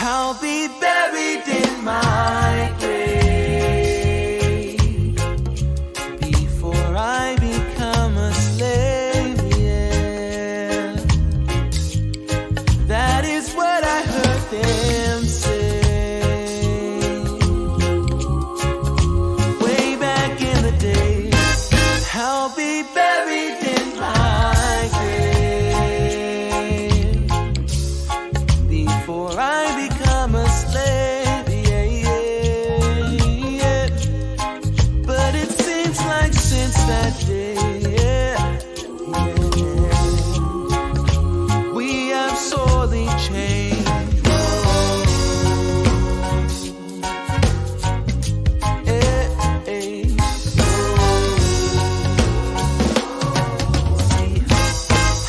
I'll be buried in my grave before I become a slave, yeah. That is what I heard them say way back in the day. I'll be buried in my grave before I become a slave, yeah, yeah. But it seems like since that day, yeah, we have sorely changed.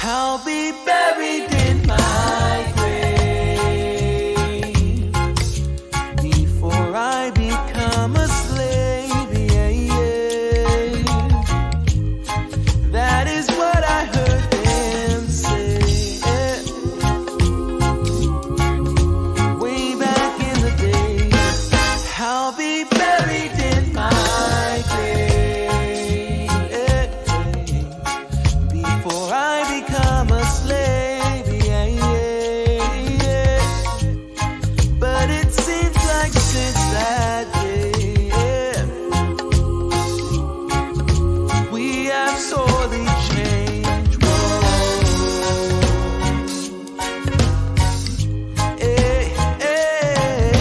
I'll be buried in my grave before I become a slave, yeah, yeah. That is what I heard them say, way back in the day. I'll be buried in my grave before I become a slave, yeah, yeah. But it seems like since that day, yeah, we have sorely changed. Whoa. Hey, hey.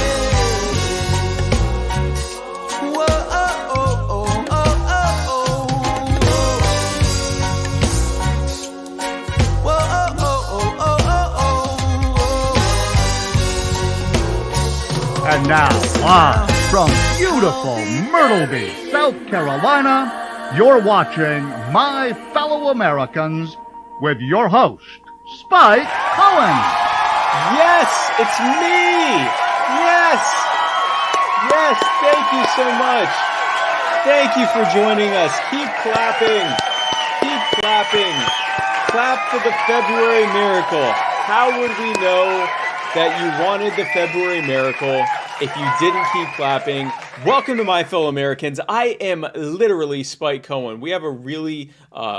Whoa, oh, oh, oh, oh, oh, oh. Whoa, oh, oh, oh, oh, oh, And now, live from beautiful Myrtle Beach, South Carolina, you're watching My Fellow Americans with your host, Spike Cohen. Yes, it's me. Yes. Yes, thank you so much. Thank you for joining us. Keep clapping. Keep clapping. Clap for the February miracle. How would we know that you wanted the February miracle if you didn't keep clapping? Welcome to My Fellow Americans. I am literally Spike Cohen. We have a really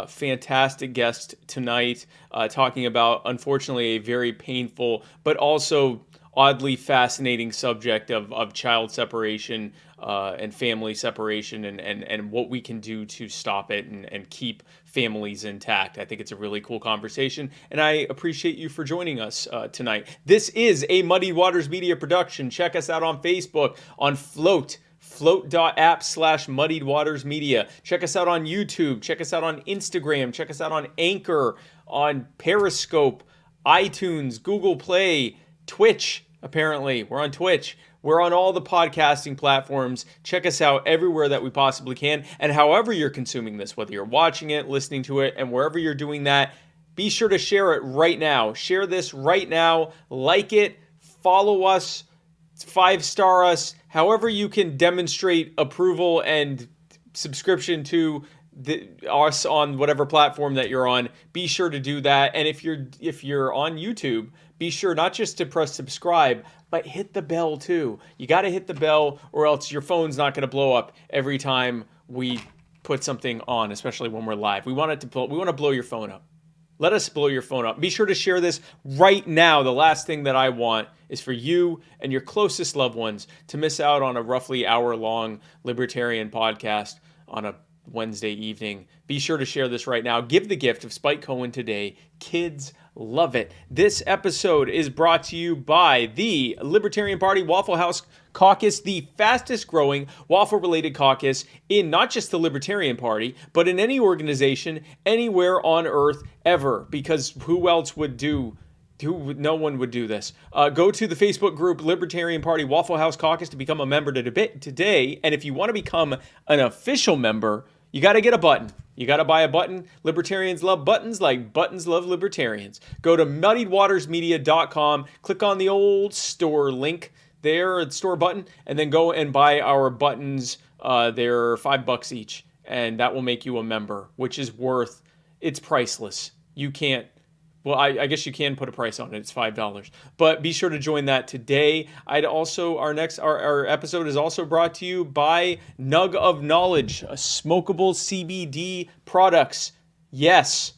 fantastic guest tonight talking about, unfortunately, a very painful but also oddly fascinating subject of child separation and family separation and what we can do to stop it and keep families intact. I think it's a really cool conversation, and I appreciate you for joining us tonight. This is a Muddy Waters Media production. Check us out on Facebook, on float.app/Muddied Waters Media. Check us out on YouTube. Check us out on Instagram. Check us out on Anchor, on Periscope, iTunes, Google Play, Twitch. Apparently, we're on Twitch. We're on all the podcasting platforms. Check us out everywhere that we possibly can. And however you're consuming this, whether you're watching it, listening to it, and wherever you're doing that, be sure to share it right now. Share this right now. Like it. Follow us. 5-star us. However you can demonstrate approval and subscription to us on whatever platform that you're on. Be sure to do that. And if you're on YouTube, be sure not just to press subscribe, but hit the bell too. You got to hit the bell, or else your phone's not going to blow up every time we put something on, especially when we're live. We want to blow your phone up. Let us blow your phone up. Be sure to share this right now. The last thing that I want is for you and your closest loved ones to miss out on a roughly hour-long libertarian podcast on a Wednesday evening. Be sure to share this right now. Give the gift of Spike Cohen today. Kids love it. This episode is brought to you by the Libertarian Party Waffle House Caucus, the fastest growing waffle-related caucus in not just the Libertarian Party, but in any organization anywhere on earth ever, because who else would do no one would do this. Go to the Facebook group Libertarian Party Waffle House Caucus to become a member today. And if you want to become an official member, you got to get a button. You got to buy a button. Libertarians love buttons like buttons love libertarians. Go to muddiedwatersmedia.com, click on the old store link there, the store button, and then go and buy our buttons. They're $5 each, and that will make you a member, which is it's priceless. You can't Well, I guess you can put a price on it. It's $5. But be sure to join that today. Our episode is also brought to you by Nug of Knowledge, a smokable CBD products. Yes.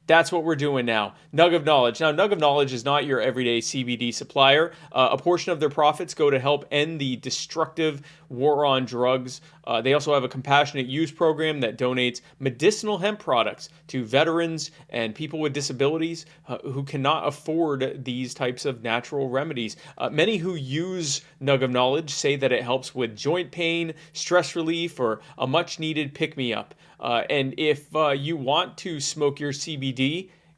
That's what we're doing now. Nug of Knowledge. Now, Nug of Knowledge is not your everyday CBD supplier. A portion of their profits go to help end the destructive war on drugs. They also have a compassionate use program that donates medicinal hemp products to veterans and people with disabilities who cannot afford these types of natural remedies. Many who use Nug of Knowledge say that it helps with joint pain, stress relief, or a much-needed pick-me-up. And if you want to smoke your CBD,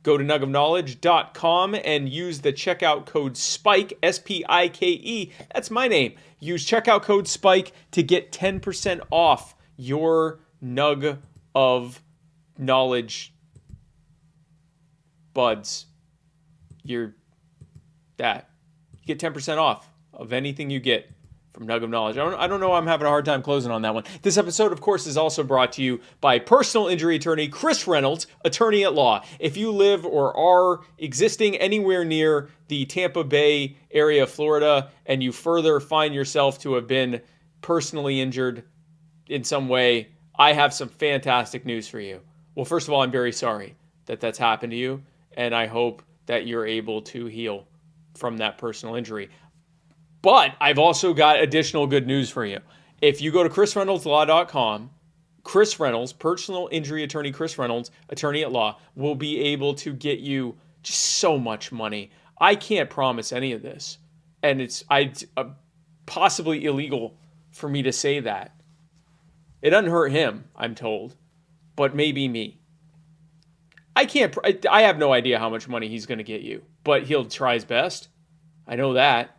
go to nugofknowledge.com and use the checkout code SPIKE, S-P-I-K-E. That's my name. Use checkout code SPIKE to get 10% off your Nug of Knowledge buds. You get 10% off of anything you get from Nug of Knowledge. I don't know. I'm having a hard time closing on that one. This episode, of course, is also brought to you by personal injury attorney Chris Reynolds, attorney at law. If you live or are existing anywhere near the Tampa Bay area of Florida, and you further find yourself to have been personally injured in some way, I have some fantastic news for you. Well, first of all, I'm very sorry that that's happened to you, and I hope that you're able to heal from that personal injury. But I've also got additional good news for you. If you go to chrisreynoldslaw.com, Chris Reynolds, personal injury attorney Chris Reynolds, attorney at law, will be able to get you just so much money. I can't promise any of this. And it's possibly illegal for me to say that. It doesn't hurt him, I'm told, but maybe me. I have no idea how much money he's going to get you, but he'll try his best. I know that.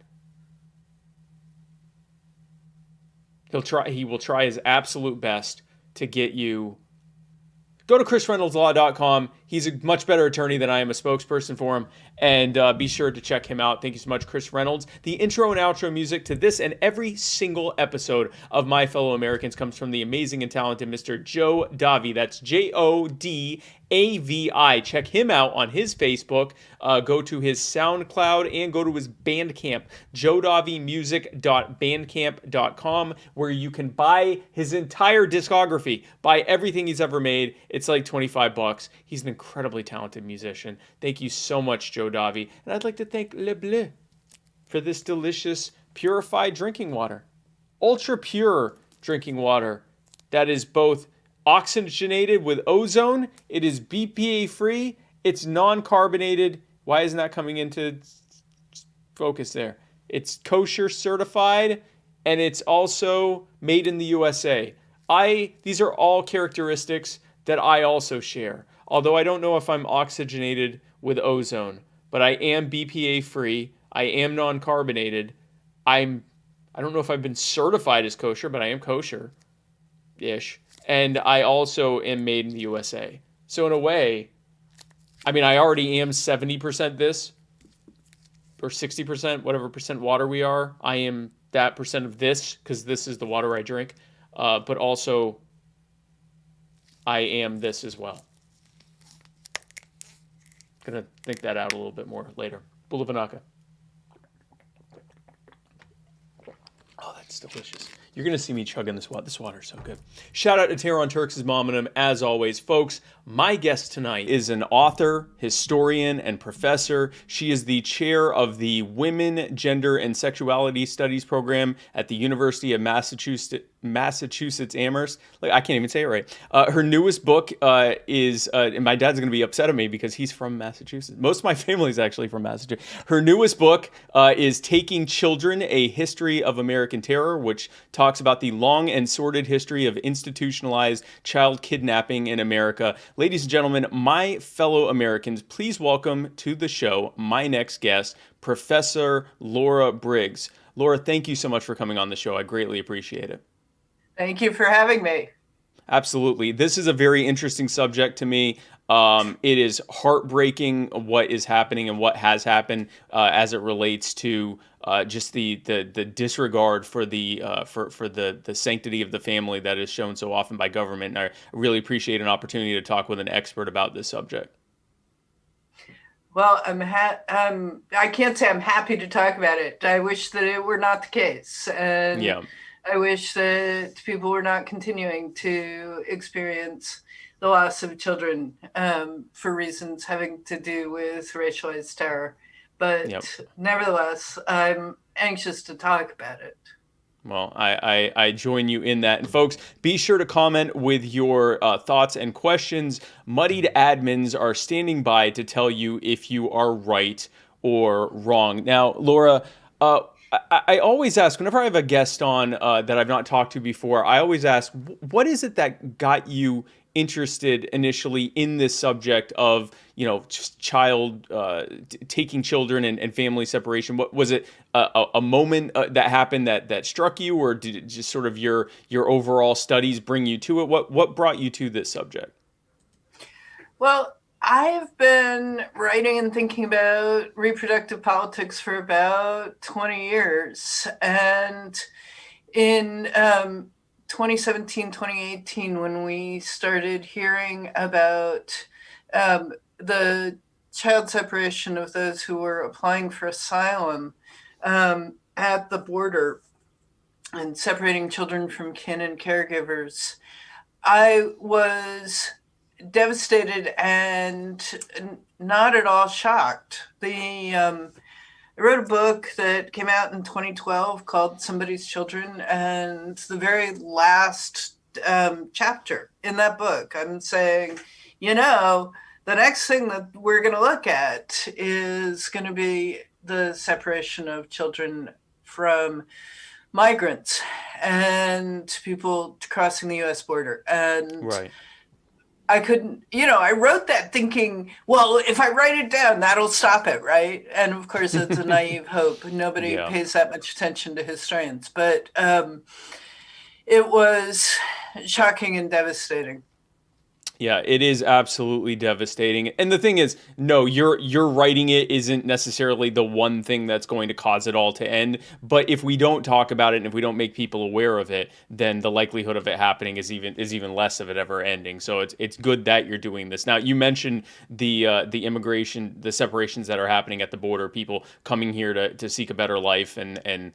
He will try his absolute best to get you. Go to chrisreynoldslaw.com. He's a much better attorney than I am a spokesperson for him. And be sure to check him out. Thank you so much, Chris Reynolds. The intro and outro music to this and every single episode of My Fellow Americans comes from the amazing and talented Mr. Joe Davi. That's Jodavi. Check him out on his Facebook. Go to his SoundCloud and go to his Bandcamp, jodavimusic.bandcamp.com, where you can buy his entire discography, buy everything he's ever made. It's like $25. He's an incredibly talented musician. Thank you so much, Joe Davi. And I'd like to thank Le Bleu for this delicious, purified drinking water. Ultra pure drinking water that is both oxygenated with ozone. It is BPA free. It's non-carbonated. Why isn't that coming into focus there? It's kosher certified, and it's also made in the USA. These are all characteristics that I also share. Although I don't know if I'm oxygenated with ozone, but I am BPA free. I am non-carbonated. I don't know if I've been certified as kosher, but I am kosher-ish. And I also am made in the USA. So in a way, I already am 70% this, or 60%, whatever percent water we are. I am that percent of this, because this is the water I drink. But also, I am this as well. Gonna think that out a little bit more later. Bulavanaka. Oh, that's delicious. You're going to see me chugging this water. This water is so good. Shout out to Tehran Turks' mom and him, as always. Folks, my guest tonight is an author, historian, and professor. She is the chair of the Women, Gender, and Sexuality Studies program at the University of Massachusetts Amherst. I can't even say it right. Her newest book is, and my dad's going to be upset at me because he's from Massachusetts. Most of my family is actually from Massachusetts. Her newest book is Taking Children, A History of American Terror, which talks about the long and sordid history of institutionalized child kidnapping in America. Ladies and gentlemen, my fellow Americans, please welcome to the show my next guest, Professor Laura Briggs. Laura, thank you so much for coming on the show. I greatly appreciate it. Thank you for having me. Absolutely. This is a very interesting subject to me. It is heartbreaking what is happening and what has happened as it relates to just the disregard for the sanctity of the family that is shown so often by government. And I really appreciate an opportunity to talk with an expert about this subject. Well, I can't say I'm happy to talk about it. I wish that it were not the case. And Yeah. I wish that people were not continuing to experience the loss of children for reasons having to do with racialized terror. Yeah. But nevertheless, I'm anxious to talk about it. Well, I join you in that. And folks, be sure to comment with your thoughts and questions. Muddied admins are standing by to tell you if you are right or wrong. Now, Laura, I always ask, whenever I have a guest on that I've not talked to before, I always ask, what is it that got you interested initially in this subject of just child taking children and family separation? What was it, a moment that happened that struck you, or did it just sort of your overall studies bring you to it? What brought you to this subject? Well, I've been writing and thinking about reproductive politics for about 20 years. And in 2017, 2018, when we started hearing about the child separation of those who were applying for asylum at the border and separating children from kin and caregivers, I was devastated and not at all shocked. I wrote a book that came out in 2012 called Somebody's Children, and the very last chapter in that book, I'm saying, the next thing that we're going to look at is going to be the separation of children from migrants and people crossing the US border. And Right. I couldn't, I wrote that thinking, well, if I write it down, that'll stop it, right? And of course, it's a naive hope. Nobody Yeah. pays that much attention to historians, but it was shocking and devastating. Yeah, it is absolutely devastating. And the thing is, no, you're writing it isn't necessarily the one thing that's going to cause it all to end. But if we don't talk about it and if we don't make people aware of it, then the likelihood of it happening is even less of it ever ending. So it's good that you're doing this. Now, you mentioned the immigration, the separations that are happening at the border, people coming here to seek a better life, and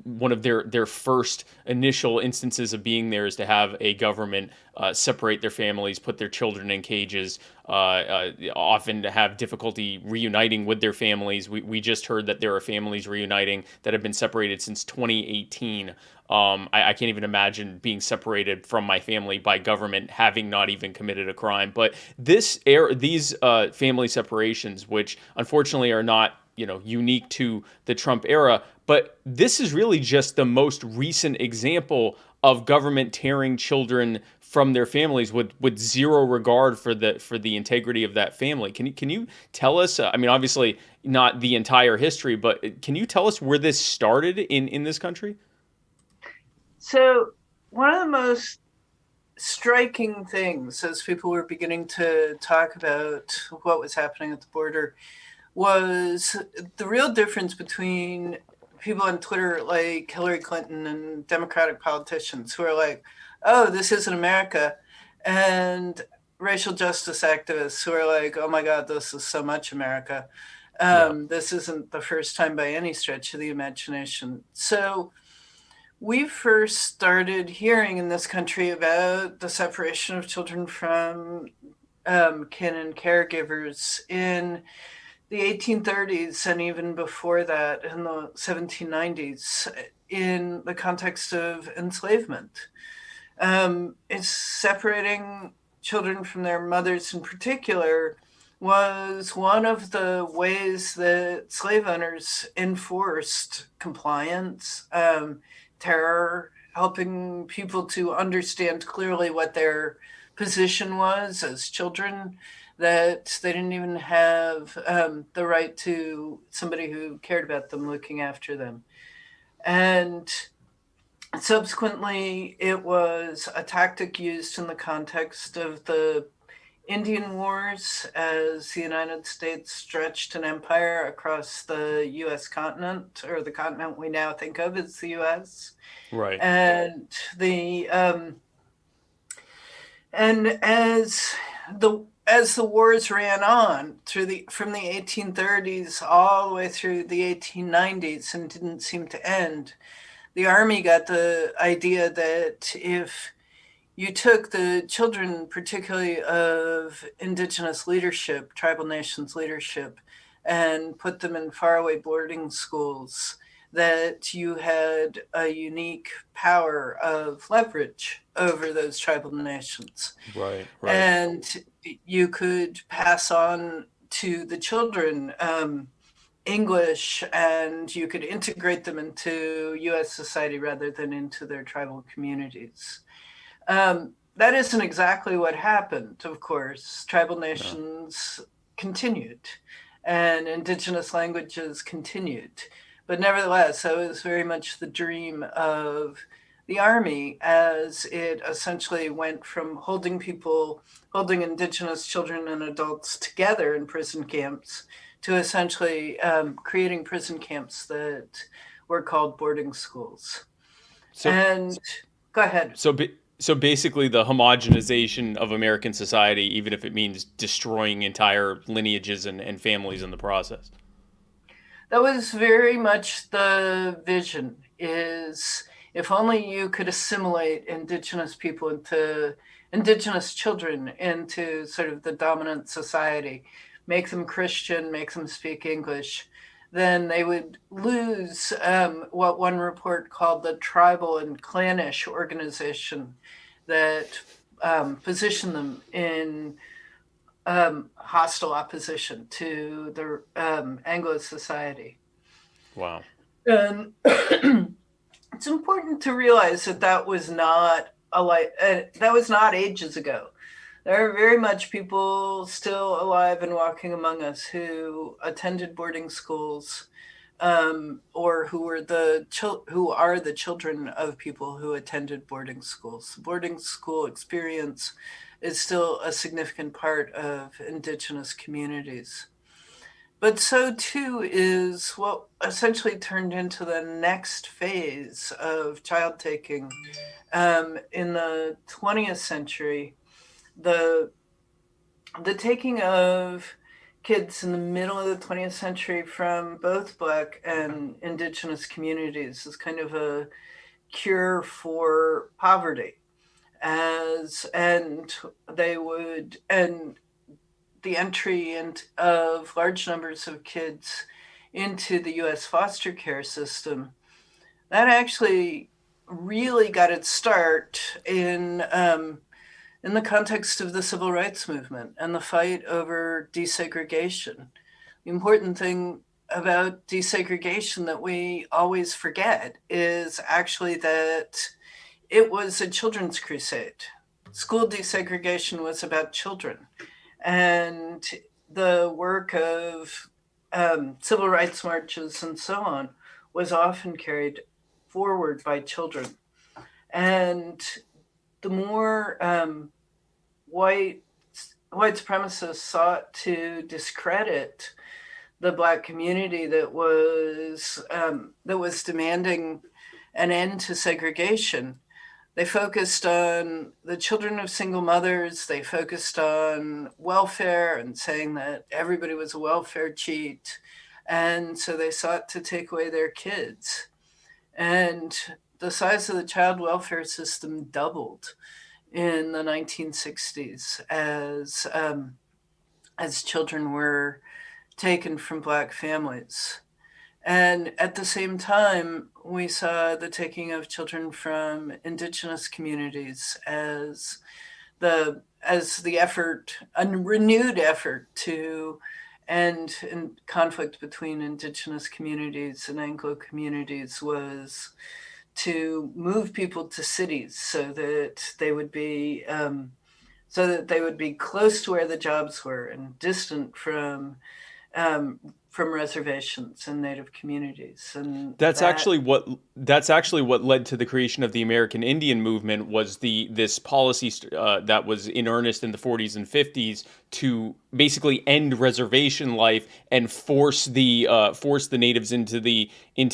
one of their first initial instances of being there is to have a government separate their families, put their children in cages, often have difficulty reuniting with their families. We just heard that there are families reuniting that have been separated since 2018. I can't even imagine being separated from my family by government, having not even committed a crime. But these family separations, which unfortunately are not unique to the Trump era, but this is really just the most recent example of government tearing children from their families with zero regard for the integrity of that family. Can you tell us? I mean, obviously not the entire history, but can you tell us where this started in this country? So, one of the most striking things as people were beginning to talk about what was happening at the border was the real difference between people on Twitter like Hillary Clinton and Democratic politicians who are like, oh, this isn't America, and racial justice activists who are like, oh my God, this is so much America. Yeah. This isn't the first time by any stretch of the imagination. So we first started hearing in this country about the separation of children from kin and caregivers in the 1830s and even before that in the 1790s in the context of enslavement. It's separating children from their mothers in particular was one of the ways that slave owners enforced compliance, terror, helping people to understand clearly what their position was as children, that they didn't even have the right to somebody who cared about them looking after them. And subsequently, it was a tactic used in the context of the Indian Wars as the United States stretched an empire across the US continent, or the continent we now think of as the US. Right. And the and as the as the wars ran on from the 1830s all the way through the 1890s and didn't seem to end, the Army got the idea that if you took the children, particularly of indigenous leadership, tribal nations leadership, and put them in faraway boarding schools, that you had a unique power of leverage over those tribal nations. Right, right. And you could pass on to the children English, and you could integrate them into US society rather than into their tribal communities. That isn't exactly what happened, of course. Tribal nations continued and indigenous languages continued. But nevertheless, that was very much the dream of the Army, as it essentially went from holding indigenous children and adults together in prison camps to essentially creating prison camps that were called boarding schools. So, And go ahead. so basically, the homogenization of American society, even if it means destroying entire lineages and families in the process. That was very much the vision, is if only you could assimilate indigenous children into sort of the dominant society, make them Christian, make them speak English, then they would lose what one report called the tribal and clannish organization that positioned them in hostile opposition to the Anglo society. Wow. And it's important to realize that was not ages ago. There are very much people still alive and walking among us who attended boarding schools, or who are the children of people who attended boarding schools. The boarding school experience is still a significant part of indigenous communities. But so too is what essentially turned into the next phase of child taking in the 20th century. The taking of kids in the middle of the 20th century from both Black and indigenous communities is kind of a cure for poverty. And the entry of large numbers of kids into the US foster care system, that actually really got its start in the context of the civil rights movement and the fight over desegregation. The important thing about desegregation that we always forget is actually that it was a children's crusade. School desegregation was about children. And the work of civil rights marches and so on was often carried forward by children. And the more white supremacists sought to discredit the Black community that was demanding an end to segregation, they focused on the children of single mothers. They focused on welfare and saying that everybody was a welfare cheat. And so they sought to take away their kids. And the size of the child welfare system doubled in the 1960s as children were taken from Black families. And at the same time, we saw the taking of children from indigenous communities as the effort, a renewed effort to end conflict between indigenous communities and Anglo communities was to move people to cities so that they would be close to where the jobs were and distant from from reservations and Native communities, and That's actually what led to the creation of the American Indian movement, was this policy that was in earnest in the 40s and 50s to basically end reservation life and force the natives into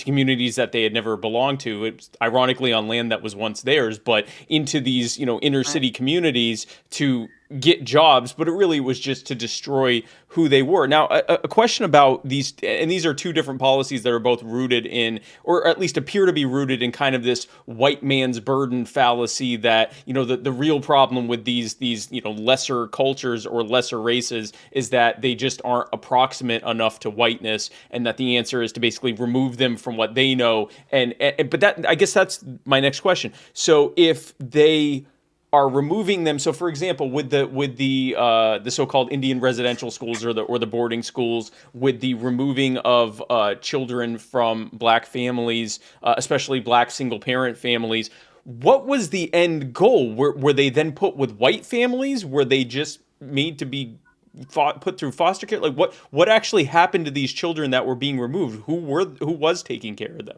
communities that they had never belonged to. It's ironically on land that was once theirs, but into these inner city communities to get jobs, but it really was just to destroy who they were. Now, a question about these, and these are two different policies that are both rooted in, or at least appear to be rooted in, kind of this white man's burden fallacy that, the real problem with these lesser cultures or lesser races is that they just aren't approximate enough to whiteness, and that the answer is to basically remove them from what they know. But that, I guess that's my next question. So if they are removing them. So, for example, with the so-called Indian residential schools or the boarding schools, with the removing of children from black families, especially black single-parent families, what was the end goal? Were they then put with white families? Were they just made to be put through foster care? Like, what actually happened to these children that were being removed? Who was taking care of them?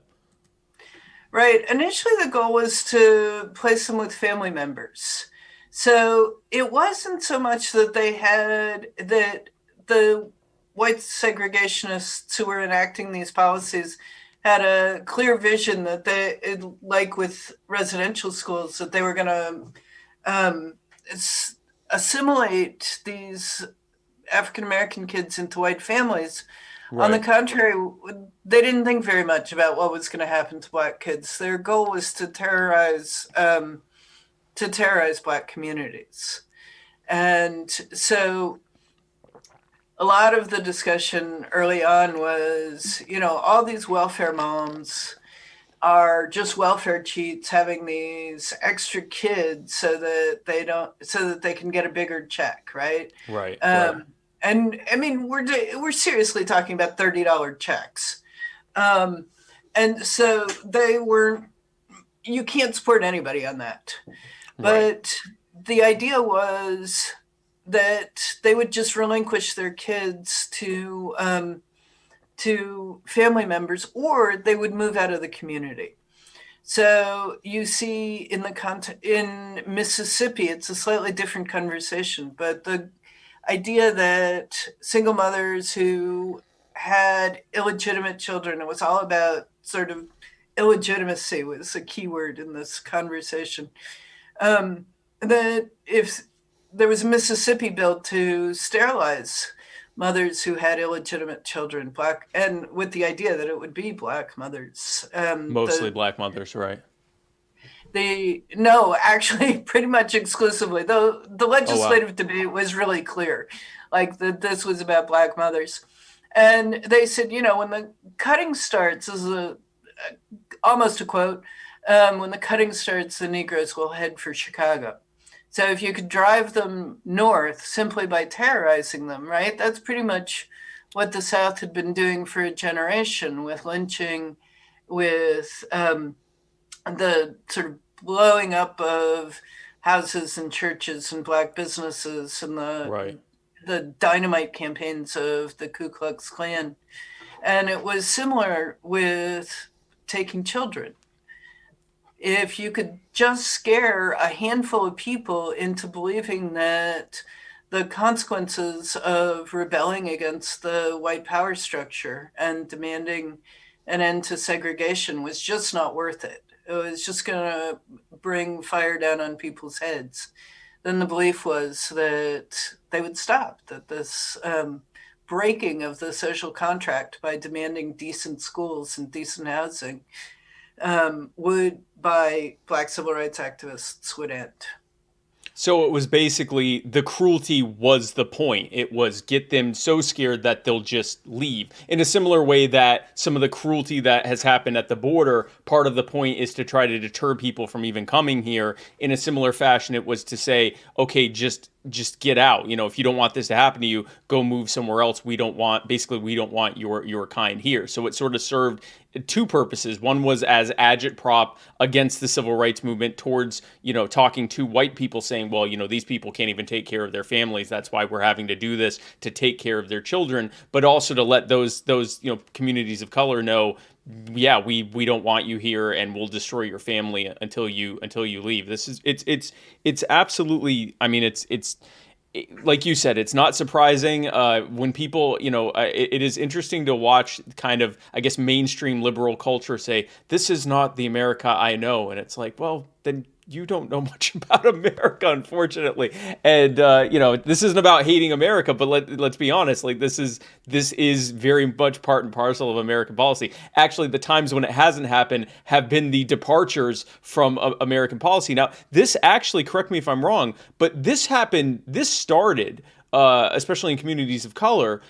Right. Initially, the goal was to place them with family members. So it wasn't so much that that the white segregationists who were enacting these policies had a clear vision that like with residential schools, that they were going to assimilate these African American kids into white families. Right. On the contrary, they didn't think very much about what was going to happen to black kids. Their goal was to terrorize black communities. And so a lot of the discussion early on was, all these welfare moms are just welfare cheats having these extra kids so that they can get a bigger check, right? Right. And I mean, we're seriously talking about $30 checks. And so you can't support anybody on that. Right. But the idea was that they would just relinquish their kids to family members, or they would move out of the community. So you see in Mississippi, it's a slightly different conversation, but the idea that single mothers who had illegitimate children, it was all about sort of illegitimacy was a key word in this conversation. That if there was a Mississippi bill to sterilize mothers who had illegitimate children, and with the idea that it would be black mothers. Mostly black mothers, right? No, actually, pretty much exclusively. The legislative debate was really clear, like that this was about black mothers. And they said, when the cutting starts, this is almost a quote, when the cutting starts, the Negroes will head for Chicago. So if you could drive them north simply by terrorizing them, right? That's pretty much what the South had been doing for a generation, with lynching, with the sort of blowing up of houses and churches and black businesses, and the dynamite campaigns of the Ku Klux Klan. And it was similar with taking children. If you could just scare a handful of people into believing that the consequences of rebelling against the white power structure and demanding an end to segregation was just not worth it, it was just going to bring fire down on people's heads, then the belief was that they would stop, that this breaking of the social contract by demanding decent schools and decent housing by black civil rights activists would end. So it was basically, the cruelty was the point. It was get them so scared that they'll just leave. In a similar way that some of the cruelty that has happened at the border, part of the point is to try to deter people from even coming here. In a similar fashion, it was to say, okay, just just get out. If you don't want this to happen to you, go move somewhere else. We don't want your kind here. So it sort of served two purposes. One was as agitprop against the civil rights movement towards, talking to white people saying, well, these people can't even take care of their families. That's why we're having to do this to take care of their children, but also to let those communities of color know, yeah, we don't want you here, and we'll destroy your family until you leave. It's absolutely, I mean, it's like you said, it's not surprising when people, it is interesting to watch kind of, I guess, mainstream liberal culture say, this is not the America I know. And it's like, well, then you don't know much about America, unfortunately. And, this isn't about hating America, but let's be honest, like this is very much part and parcel of American policy. Actually, the times when it hasn't happened have been the departures from American policy. Now, this actually, correct me if I'm wrong, but this started, especially in communities of color,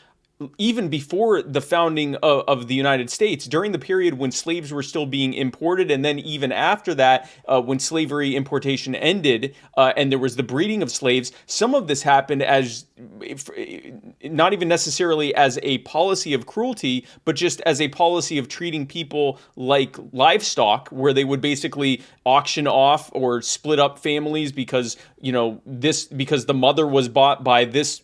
even before the founding of the United States, during the period when slaves were still being imported, and then even after that, when slavery importation ended, and there was the breeding of slaves, some of this happened as not even necessarily as a policy of cruelty, but just as a policy of treating people like livestock, where they would basically auction off or split up families because because the mother was bought by this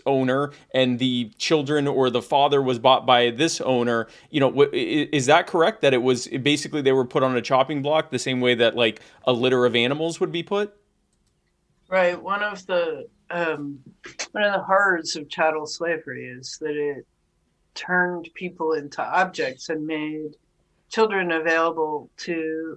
owner, and the children or the father was bought by this owner. Is that correct? That it was basically they were put on a chopping block the same way that like a litter of animals would be put? Right. One of the horrors of chattel slavery is that it turned people into objects and made children available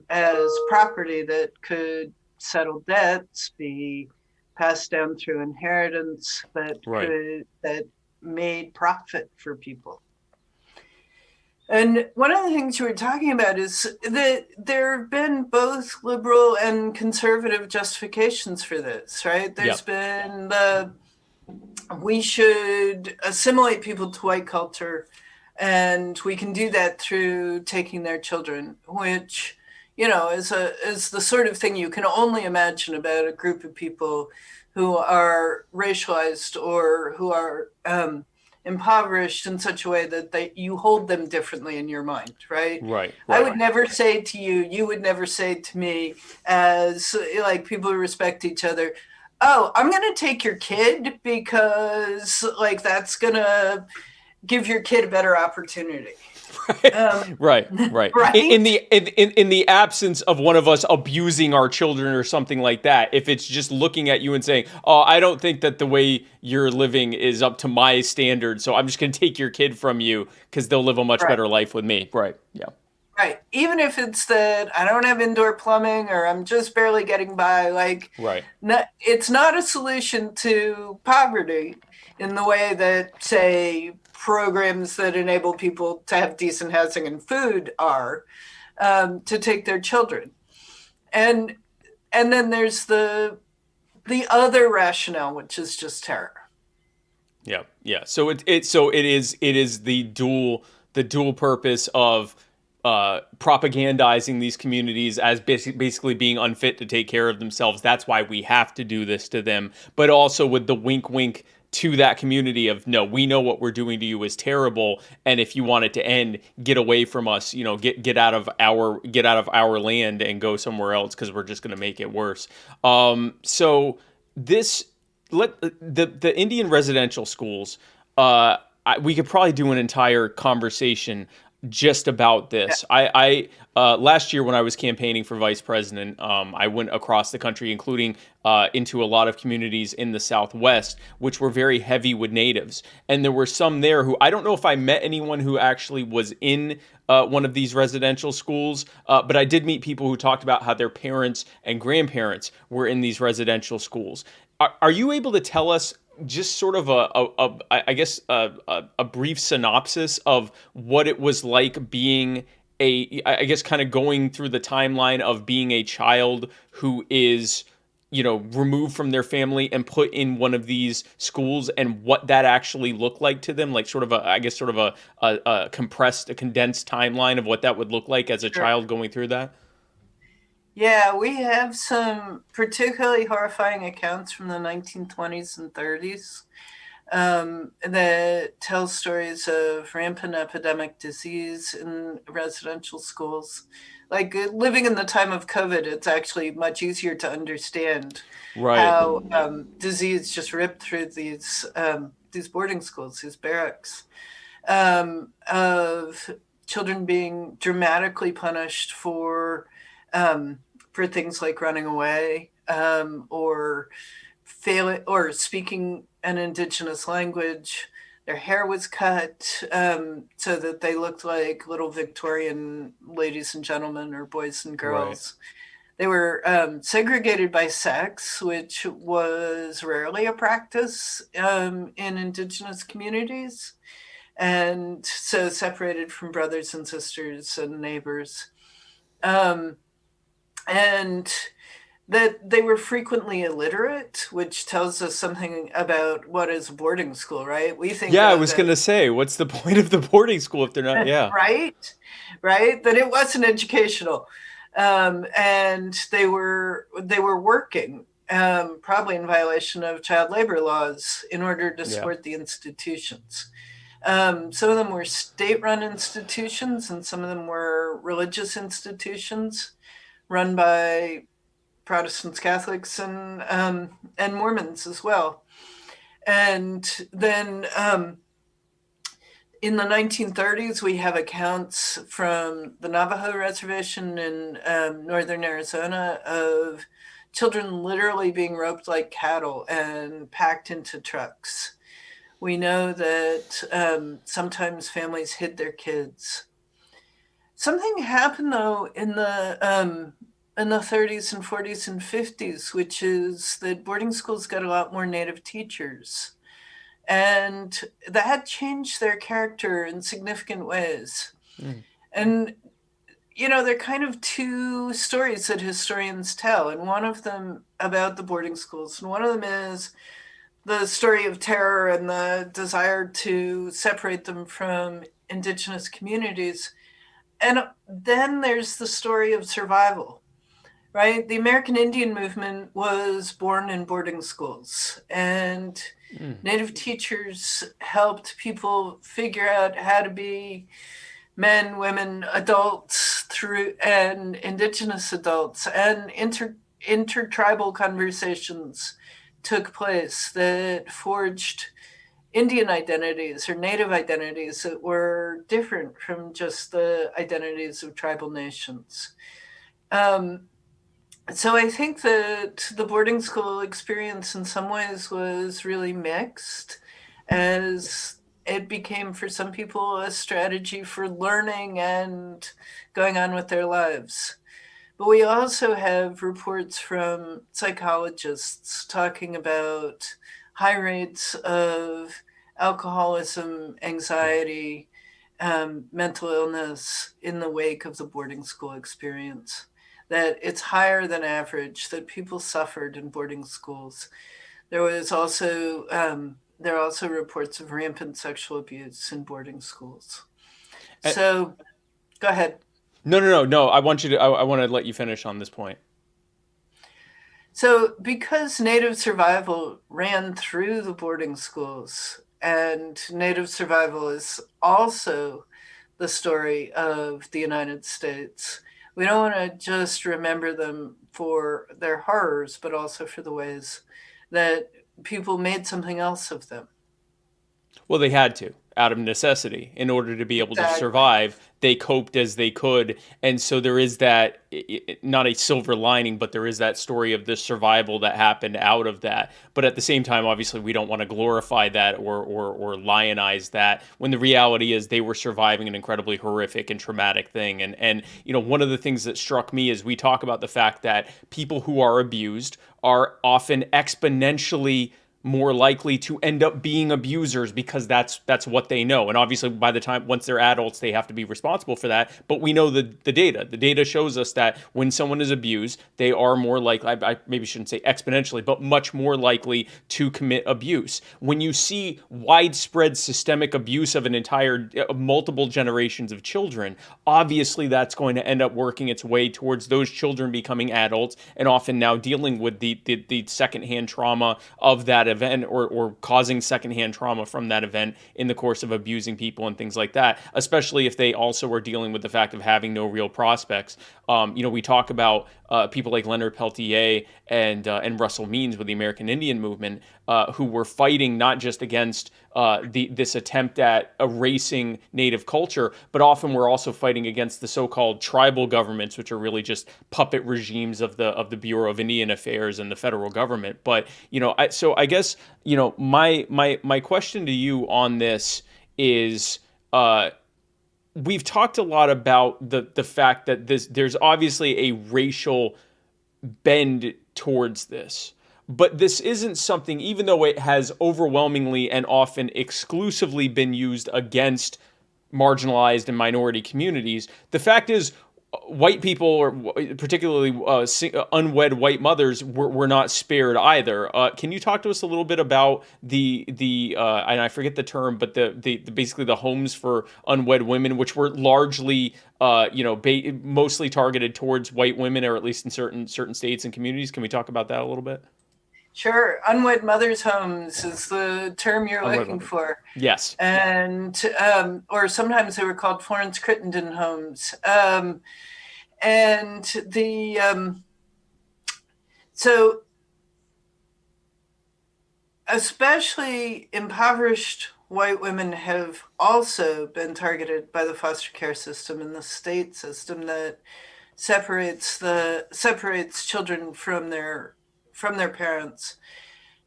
as property that could settle debts, be passed down through inheritance, that made profit for people. And one of the things you were talking about is that there have been both liberal and conservative justifications for this, right? There's been we should assimilate people to white culture, and we can do that through taking their children, which, is the sort of thing you can only imagine about a group of people who are racialized or who are impoverished in such a way that you hold them differently in your mind, right? Right. I would never say to you, you would never say to me, as like people who respect each other, oh, I'm going to take your kid because like that's going to give your kid a better opportunity. Right. Right? In the absence of one of us abusing our children or something like that, if it's just looking at you and saying, "Oh, I don't think that the way you're living is up to my standards, so I'm just going to take your kid from you because they'll live a much better life with me." Right. Yeah. Right. Even if it's that I don't have indoor plumbing or I'm just barely getting by, like, it's not a solution to poverty in the way that, say, programs that enable people to have decent housing and food are, to take their children. And then there's the other rationale, which is just terror. Yeah. Yeah. So it is the dual purpose of propagandizing these communities as basically being unfit to take care of themselves. That's why we have to do this to them. But also with the wink, wink to that community of, no, we know what we're doing to you is terrible, and if you want it to end, get away from us. Get out of our land and go somewhere else because we're just going to make it worse. So the Indian residential schools. We could probably do an entire conversation just about this. I last year when I was campaigning for vice president, I went across the country, including into a lot of communities in the Southwest, which were very heavy with natives. And there were some there who, I don't know if I met anyone who actually was in one of these residential schools, but I did meet people who talked about how their parents and grandparents were in these residential schools. Are you able to tell us just sort of a brief synopsis of what it was like being kind of going through the timeline of being a child who is, removed from their family and put in one of these schools, and what that actually looked like to them, like sort of a condensed timeline of what that would look like as a child going through that? Yeah, we have some particularly horrifying accounts from the 1920s and 30s that tell stories of rampant epidemic disease in residential schools. Like living in the time of COVID, it's actually much easier to understand Right. how disease just ripped through these boarding schools, these barracks, of children being dramatically punished for things like running away, or failing or speaking an indigenous language. Their hair was cut so that they looked like little Victorian ladies and gentlemen or boys and Right. girls. They were segregated by sex, which was rarely a practice in indigenous communities, and so separated from brothers and sisters and neighbors. Um, and that they were frequently illiterate, which tells us something about what is a boarding school, right? We think Yeah, I of was it, gonna say, what's the point of the boarding school if they're not? Yeah. right? Right? That it wasn't educational. And they were working, probably in violation of child labor laws in order to Yeah. support the institutions. Some of them were state-run institutions, and some of them were religious institutions run by Protestants, Catholics, and Mormons as well. And then in the 1930s, we have accounts from the Navajo Reservation in northern Arizona of children literally being roped like cattle and packed into trucks. We know that sometimes families hid their kids. Something happened though in the 30s and 40s and 50s, which is that boarding schools got a lot more Native teachers. And that changed their character in significant ways. Mm. And, there are kind of two stories that historians tell, and one of them about the boarding schools, and one of them is the story of terror and the desire to separate them from indigenous communities. And then there's the story of survival, right? The American Indian movement was born in boarding schools, and Mm. Native teachers helped people figure out how to be men, women, adults and indigenous adults, and intertribal conversations took place that forged Indian identities or Native identities that were different from just the identities of tribal nations. So I think that the boarding school experience in some ways was really mixed, as it became for some people a strategy for learning and going on with their lives. But we also have reports from psychologists talking about high rates of alcoholism, anxiety, mental illness in the wake of the boarding school experience. That it's higher than average, that people suffered in boarding schools. There was also there are also reports of rampant sexual abuse in boarding schools. Uh, So go ahead. no. I want you to. I want to let you finish on this point. So, because Native survival ran through the boarding schools, and Native survival is also the story of the United States, we don't want to just remember them for their horrors, but also for the ways that people made something else of them. Well, they had to, out of necessity, in order to be able to Exactly. survive. They coped as they could, and so there is that not a silver lining, but there is that story of the survival that happened out of that. But at the same time, obviously, we don't want to glorify that or lionize that when the reality is they were surviving an incredibly horrific and traumatic thing. And one of the things that struck me is we talk about the fact that people who are abused are often exponentially more likely to end up being abusers because that's what they know. And obviously, by the time once they're adults, they have to be responsible for that. But we know the data. The data shows us that when someone is abused, they are more likely. I maybe shouldn't say exponentially, but much more likely to commit abuse. When you see widespread systemic abuse of an entire multiple generations of children, obviously that's going to end up working its way towards those children becoming adults and often now dealing with the secondhand trauma of that event, or causing secondhand trauma from that event in the course of abusing people and things like that, especially if they also are dealing with the fact of having no real prospects. We talk about people like Leonard Peltier and Russell Means with the American Indian movement, who were fighting not just against this attempt at erasing native culture, but often we're also fighting against the so-called tribal governments, which are really just puppet regimes of the Bureau of Indian Affairs and the federal government. But so I guess my question to you on this is. We've talked a lot about the fact that there's obviously a racial bend towards this. But this isn't something, even though it has overwhelmingly and often exclusively been used against marginalized and minority communities, the fact is white people, or particularly unwed white mothers, were not spared either. Can you talk to us a little bit about the and I forget the term, but the basically the homes for unwed women, which were largely mostly targeted towards white women, or at least in certain states and communities? Can we talk about that a little bit? Sure. Unwed mothers' homes is the term you're Unwed looking mothers. for. Yes. And, or sometimes they were called Florence Crittenden homes. And so especially impoverished white women have also been targeted by the foster care system and the state system that separates children from their parents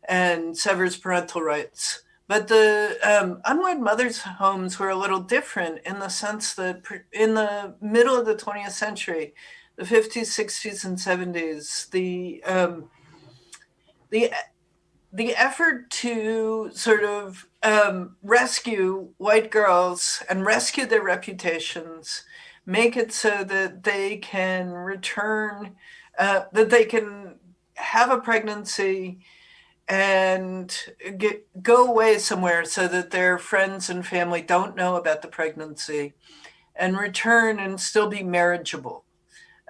and severs parental rights. But the unwed mothers' homes were a little different in the sense that in the middle of the 20th century, the 50s, 60s, and 70s, the effort to sort of rescue white girls and rescue their reputations, make it so that they can return, that they can have a pregnancy and go away somewhere so that their friends and family don't know about the pregnancy, and return and still be marriageable,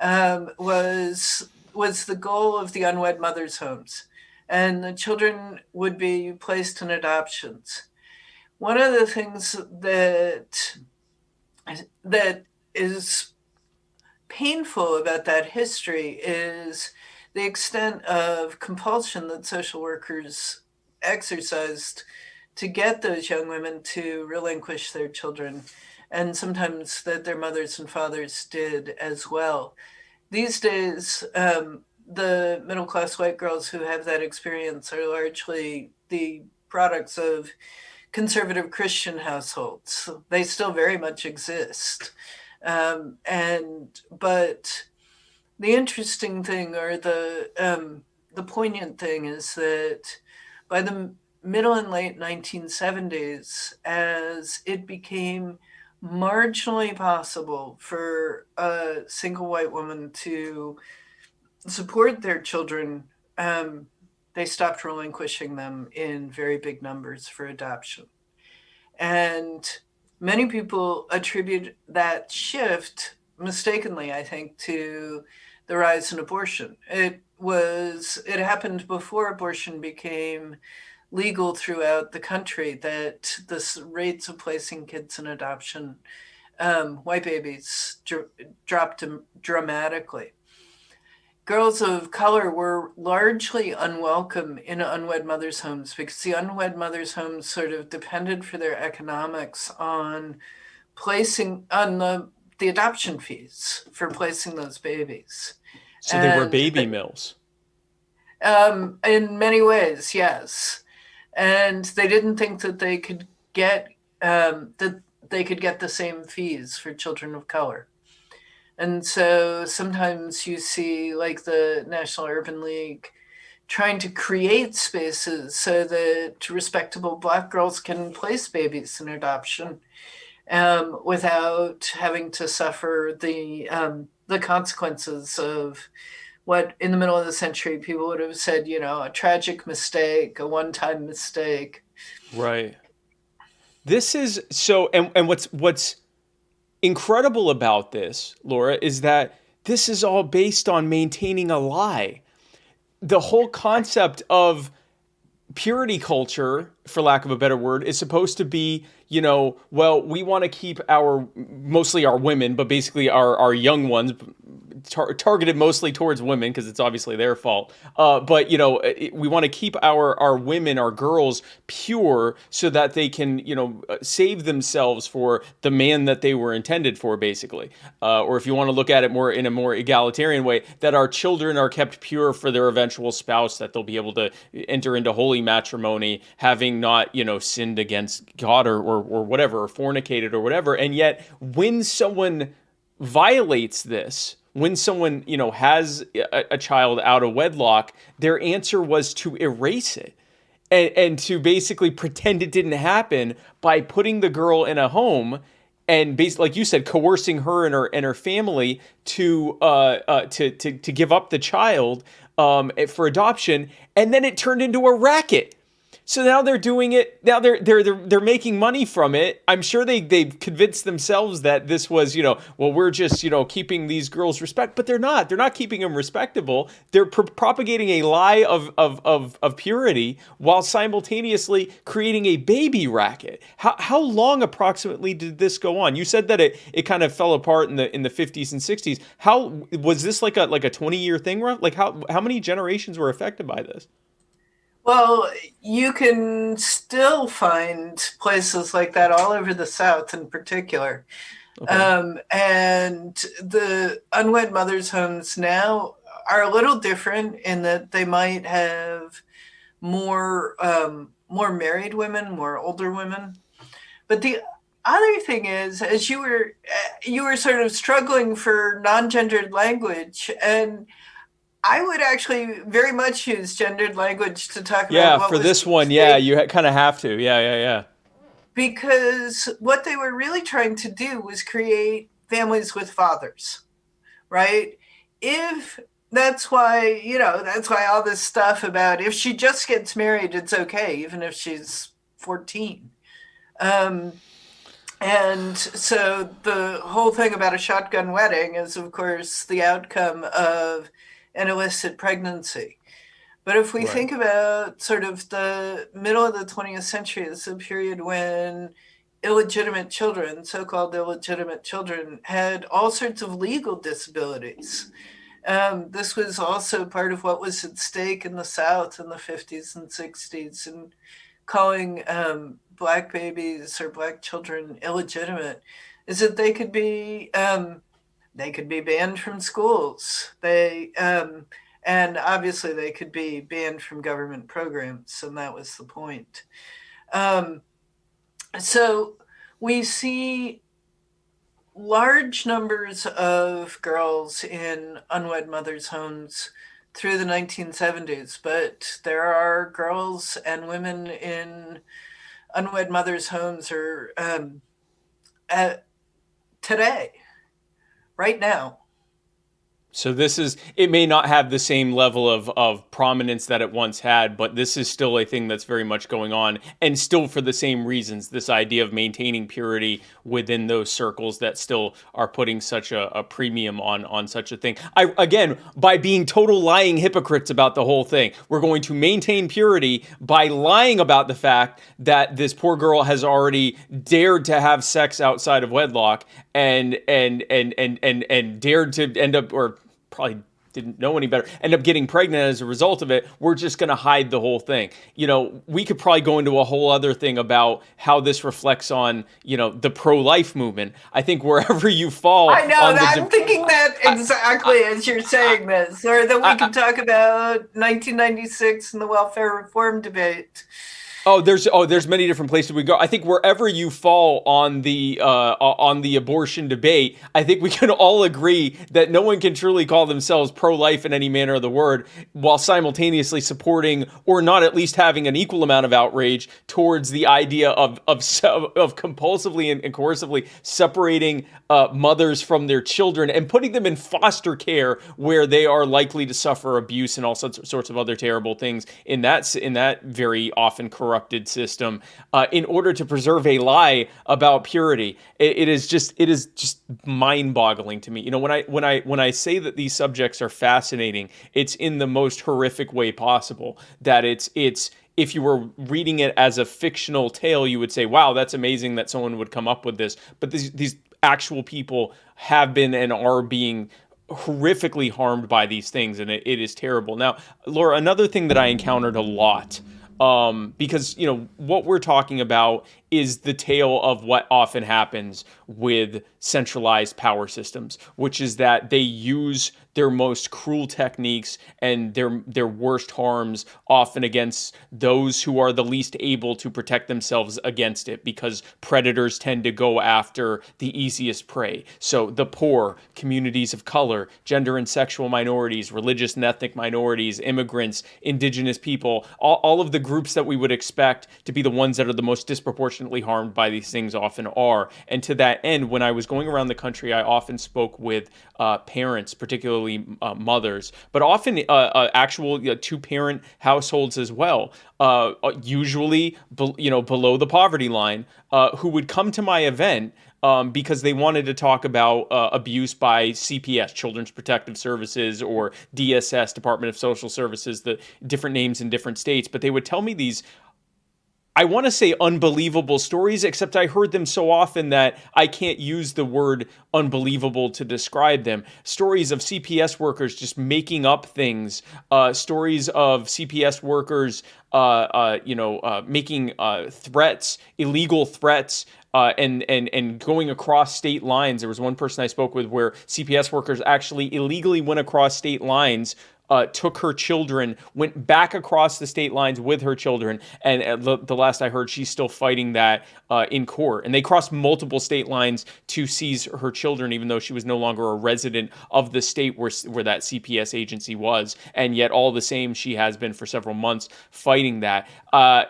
was the goal of the unwed mothers' homes. And the children would be placed in adoptions. One of the things that is painful about that history is the extent of compulsion that social workers exercised to get those young women to relinquish their children, and sometimes that their mothers and fathers did as well. These days, the middle-class white girls who have that experience are largely the products of conservative Christian households. They still very much exist. But the interesting thing, or the poignant thing, is that by the middle and late 1970s, as it became marginally possible for a single white woman to support their children, they stopped relinquishing them in very big numbers for adoption. And many people attribute that shift, mistakenly, I think, to the rise in abortion. It happened before abortion became legal throughout the country, that the rates of placing kids in adoption, white babies, dropped dramatically. Girls of color were largely unwelcome in unwed mothers' homes because the unwed mothers' homes sort of depended for their economics on the adoption fees for placing those babies. So they were baby mills. In many ways, yes. And they didn't think that they could get the same fees for children of color. And so sometimes you see, like, the National Urban League trying to create spaces so that respectable Black girls can place babies in adoption without having to suffer the consequences of what in the middle of the century people would have said, a tragic mistake, a one-time mistake. Right. This is so, and what's incredible about this, Laura, is that this is all based on maintaining a lie. The whole concept of purity culture, for lack of a better word, is supposed to be, well, we want to keep mostly our women, but basically our young ones, targeted mostly towards women because it's obviously their fault. But we want to keep our women, our girls, pure so that they can, save themselves for the man that they were intended for, basically. Or if you want to look at it more in a more egalitarian way, that our children are kept pure for their eventual spouse, that they'll be able to enter into holy matrimony, having not, sinned against God or whatever, or fornicated or whatever. And yet, when someone violates this, when someone, has a child out of wedlock, their answer was to erase it and to basically pretend it didn't happen by putting the girl in a home and basically, like you said, coercing her and her family to give up the child for adoption, and then it turned into a racket. So now they're doing it. Now they're making money from it. I'm sure they've convinced themselves that this was, well, we're just, keeping these girls respect, but they're not. They're not keeping them respectable. They're propagating a lie of purity while simultaneously creating a baby racket. How long approximately did this go on? You said that it kind of fell apart in the 50s and 60s. How was this like a 20-year thing? Like how many generations were affected by this? Well, you can still find places like that all over the South in particular. Okay. And the unwed mothers' homes now are a little different in that they might have more married women, more older women. But the other thing is, as you were sort of struggling for non-gendered language, and I would actually very much use gendered language to talk about what for this one. Yeah, you kind of have to. Yeah. Because what they were really trying to do was create families with fathers, right? That's why all this stuff about if she just gets married, it's okay, even if she's 14. And so the whole thing about a shotgun wedding is, of course, the outcome of an illicit pregnancy. But if we think about sort of the middle of the 20th century as a period when illegitimate children, so-called illegitimate children, had all sorts of legal disabilities. This was also part of what was at stake in the South in the 50s and 60s, and calling Black babies or Black children illegitimate is that they could be banned from schools. And obviously they could be banned from government programs, and that was the point. So we see large numbers of girls in unwed mothers' homes through the 1970s, but there are girls and women in unwed mothers' homes today. Right now. So it may not have the same level of prominence that it once had, but this is still a thing that's very much going on, and still for the same reasons, this idea of maintaining purity within those circles that still are putting such a premium on such a thing. Again, by being total lying hypocrites about the whole thing, we're going to maintain purity by lying about the fact that this poor girl has already dared to have sex outside of wedlock and dared to end up, or probably didn't know any better, end up getting pregnant as a result of it. We're just going to hide the whole thing. We could probably go into a whole other thing about how this reflects on, the pro-life movement. I think wherever you fall. I know, I'm thinking that exactly as you're saying this, or that we could talk about 1996 and the welfare reform debate. there's many different places we go. I think wherever you fall on the abortion debate, I think we can all agree that no one can truly call themselves pro-life in any manner of the word while simultaneously supporting or not at least having an equal amount of outrage towards the idea of compulsively and coercively separating mothers from their children and putting them in foster care where they are likely to suffer abuse and all sorts of other terrible things in that very often corrupted system, in order to preserve a lie about purity. It is just mind-boggling to me. You know, when I say that these subjects are fascinating, it's in the most horrific way possible. That it's if you were reading it as a fictional tale, you would say, wow, that's amazing that someone would come up with this. But these actual people have been and are being horrifically harmed by these things, and it is terrible. Now, Laura, another thing that I encountered a lot, because, you know, what we're talking about is the tale of what often happens with centralized power systems, which is that they use their most cruel techniques and their worst harms often against those who are the least able to protect themselves against it, because predators tend to go after the easiest prey. So the poor, communities of color, gender and sexual minorities, religious and ethnic minorities, immigrants, indigenous people, all of the groups that we would expect to be the ones that are the most disproportionately harmed by these things often are. And to that end, when I was going around the country, I often spoke with parents, particularly mothers, but often actual two-parent households as well, usually below the poverty line, who would come to my event because they wanted to talk about abuse by CPS, Children's Protective Services, or DSS, Department of Social Services, the different names in different states. But they would tell me these, I want to say unbelievable stories, except I heard them so often that I can't use the word unbelievable to describe them. Stories of CPS workers just making up things, stories of CPS workers, making threats, illegal threats, and going across state lines. There was one person I spoke with where CPS workers actually illegally went across state lines, took her children, went back across the state lines with her children, and the last I heard, she's still fighting that in court. And they crossed multiple state lines to seize her children, even though she was no longer a resident of the state where that CPS agency was. And yet, all the same, she has been for several months fighting that. I'm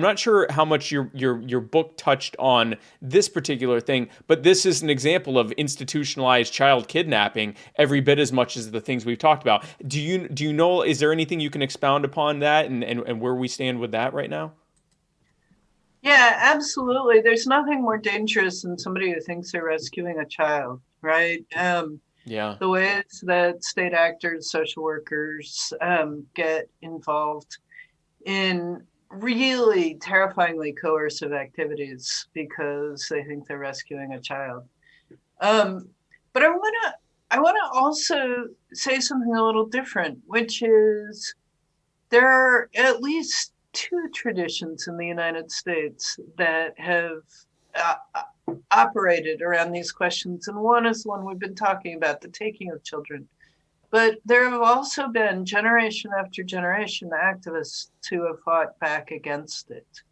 not sure how much your book touched on this particular thing, but this is an example of institutionalized child kidnapping every bit as much as the things we've talked about. Do you know, is there anything you can expound upon that and where we stand with that right now? Yeah, absolutely. There's nothing more dangerous than somebody who thinks they're rescuing a child, right? Yeah. The ways that state actors, social workers get involved in really terrifyingly coercive activities because they think they're rescuing a child. But I want to also say something a little different, which is there are at least two traditions in the United States that have operated around these questions. And one is the one we've been talking about, the taking of children. But there have also been generation after generation activists who have fought back against it.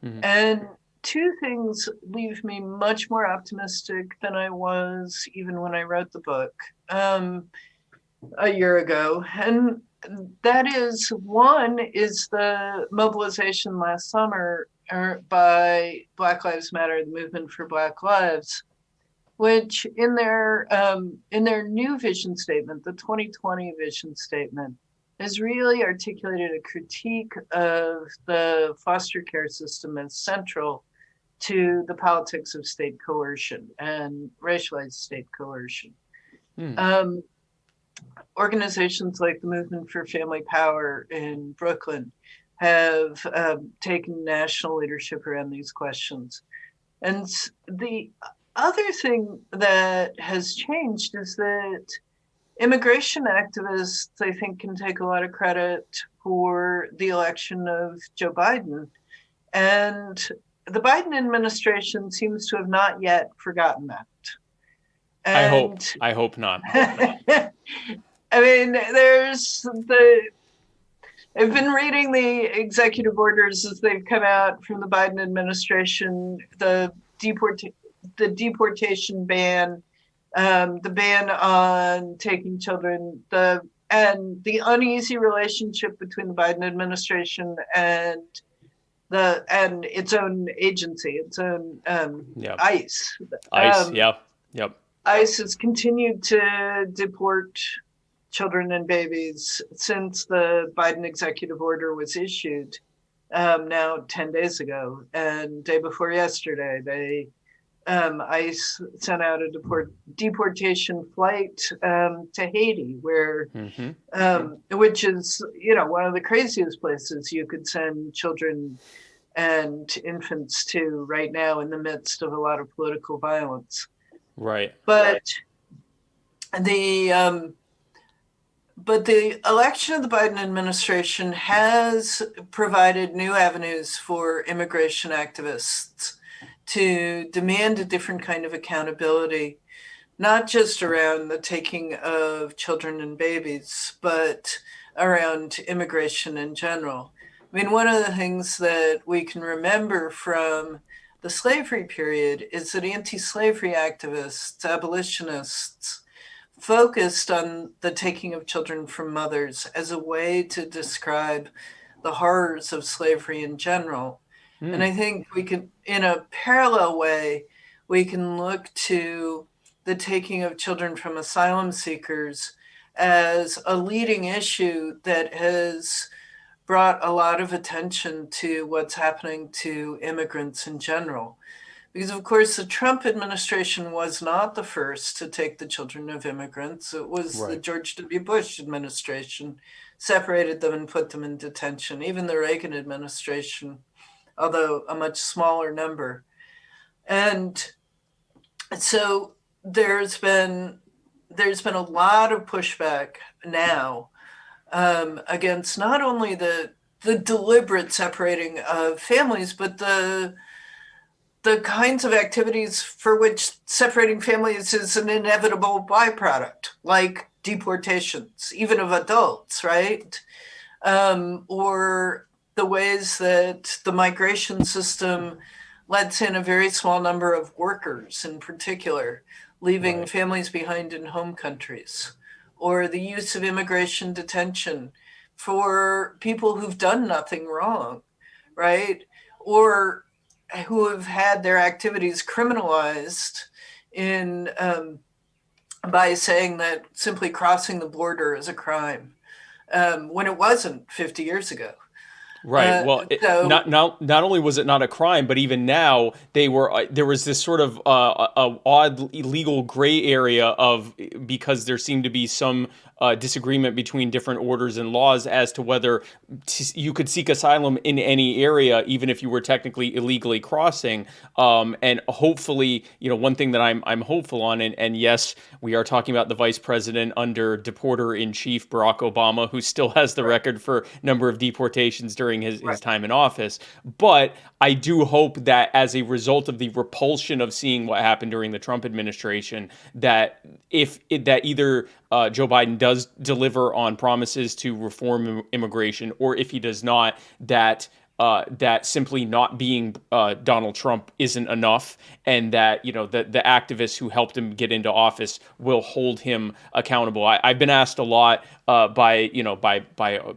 Mm-hmm. And two things leave me much more optimistic than I was even when I wrote the book a year ago. And that is, one is the mobilization last summer by Black Lives Matter, the Movement for Black Lives, which in their new vision statement, the 2020 vision statement, has really articulated a critique of the foster care system as central to the politics of state coercion and racialized state coercion. Organizations like the Movement for Family Power in Brooklyn have taken national leadership around these questions. And the other thing that has changed is that immigration activists, I think, can take a lot of credit for the election of Joe Biden. And the Biden administration seems to have not yet forgotten that. And I hope not. I mean, I've been reading the executive orders as they've come out from the Biden administration, the deportation ban, the ban on taking children, and the uneasy relationship between the Biden administration and its own agency, its own Yep. ICE. ICE. Yep. ICE has continued to deport children and babies since the Biden executive order was issued, now 10 days ago. And day before yesterday, ICE sent out a deportation flight to Haiti, where, which is, one of the craziest places you could send children and infants to right now in the midst of a lot of political violence. Right. But the election of the Biden administration has provided new avenues for immigration activists to demand a different kind of accountability, not just around the taking of children and babies, but around immigration in general. I mean, one of the things that we can remember from the slavery period is that anti-slavery activists, abolitionists, focused on the taking of children from mothers as a way to describe the horrors of slavery in general. And I think we can, in a parallel way, we can look to the taking of children from asylum seekers as a leading issue that has brought a lot of attention to what's happening to immigrants in general. Because, of course, the Trump administration was not the first to take the children of immigrants. It was the George W. Bush administration separated them and put them in detention. Even the Reagan administration, although a much smaller number. And so there's been a lot of pushback now against not only the deliberate separating of families, but the kinds of activities for which separating families is an inevitable byproduct, like deportations, even of adults, right? Or the ways that the migration system lets in a very small number of workers in particular, leaving families behind in home countries, or the use of immigration detention for people who've done nothing wrong, right? Or who have had their activities criminalized in by saying that simply crossing the border is a crime, when it wasn't 50 years ago. Right. Well, not only was it not a crime, but even now there was this sort of odd legal gray area of, because there seemed to be some disagreement between different orders and laws as to whether you could seek asylum in any area, even if you were technically illegally crossing. And hopefully, one thing that I'm hopeful on, and yes, we are talking about the vice president under deporter-in-chief Barack Obama, who still has the record for number of deportations during his time in office. But I do hope that as a result of the repulsion of seeing what happened during the Trump administration, that either Joe Biden does deliver on promises to reform immigration, or if he does not, that simply not being Donald Trump isn't enough, and that the activists who helped him get into office will hold him accountable. I've been asked a lot by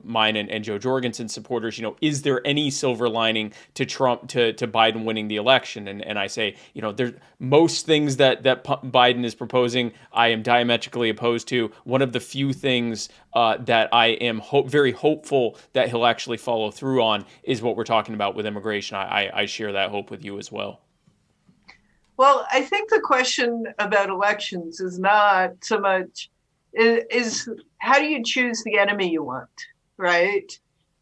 mine and Joe Jorgensen supporters, is there any silver lining to Trump to Biden winning the election? And I say, there's most things that Biden is proposing, I am diametrically opposed to. One of the few things that I am very hopeful that he'll actually follow through on is what we're talking about with immigration. I share that hope with you as well. Well, I think the question about elections is not so much is how do you choose the enemy you want, right?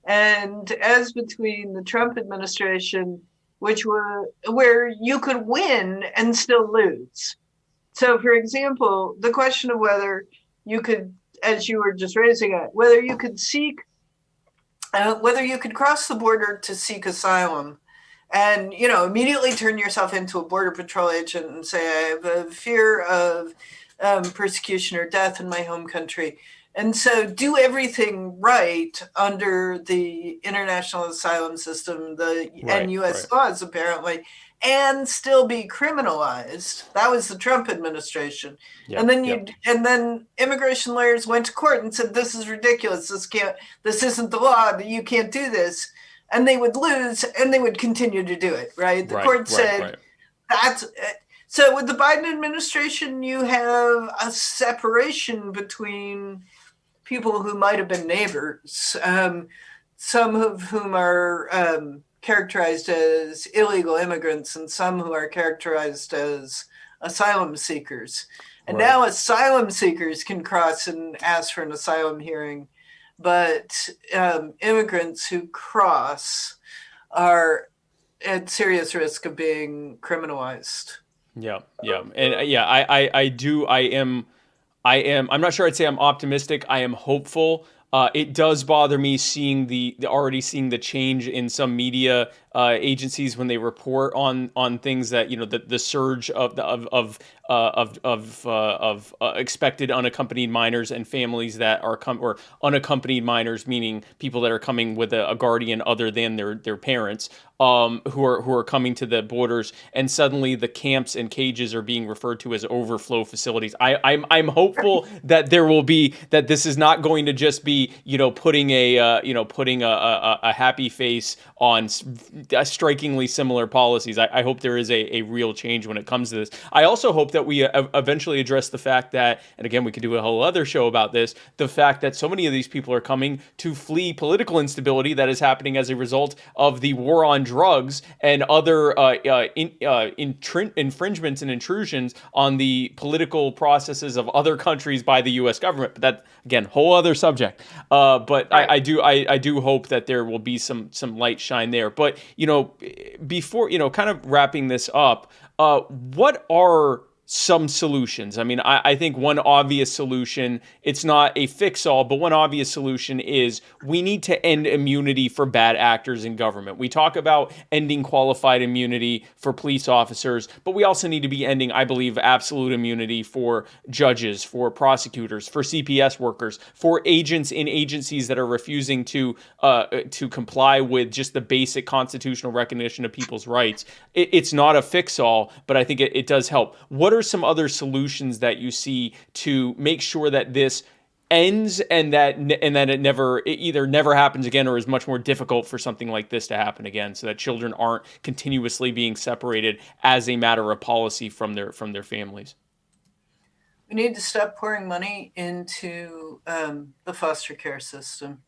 And as between the Trump administration, where you could win and still lose. So, for example, the question of whether you could, as you were just raising it, whether you could cross the border to seek asylum and, immediately turn yourself into a Border Patrol agent and say, I have a fear of persecution or death in my home country. And so do everything right under the international asylum system, and US laws apparently, and still be criminalized. That was the Trump administration. And then immigration lawyers went to court and said, this is ridiculous. This isn't the law, that you can't do this. And they would lose, and they would continue to do it, right? The court said, that's it. So with the Biden administration, you have a separation between people who might have been neighbors, some of whom are characterized as illegal immigrants and some who are characterized as asylum seekers. And now asylum seekers can cross and ask for an asylum hearing, but immigrants who cross are at serious risk of being criminalized. Yeah. And I'm not sure I'd say I'm optimistic. I am hopeful. It does bother me seeing already seeing the change in some media agencies when they report on things that, the surge of expected unaccompanied minors and families that are or unaccompanied minors, meaning people that are coming with a guardian other than their parents, who are coming to the borders, and suddenly the camps and cages are being referred to as overflow facilities. I'm hopeful that this is not going to just be putting a happy face on strikingly similar policies. I hope there is a real change when it comes to this. I also hope that we eventually address the fact that, and again, we could do a whole other show about this, the fact that so many of these people are coming to flee political instability that is happening as a result of the war on drugs and other infringements and intrusions on the political processes of other countries by the U.S. government. But that, again, whole other subject. But I do hope that there will be some light shine there. But before kind of wrapping this up, what are some solutions? I mean, I think one obvious solution, it's not a fix-all, but one obvious solution is we need to end immunity for bad actors in government. We talk about ending qualified immunity for police officers, but we also need to be ending, I believe, absolute immunity for judges, for prosecutors, for CPS workers, for agents in agencies that are refusing to comply with just the basic constitutional recognition of people's rights. It's not a fix-all, but I think it does help. What are some other solutions that you see to make sure that this ends and that it either never happens again or is much more difficult for something like this to happen again, so that children aren't continuously being separated as a matter of policy from their families? We need to stop pouring money into the foster care system.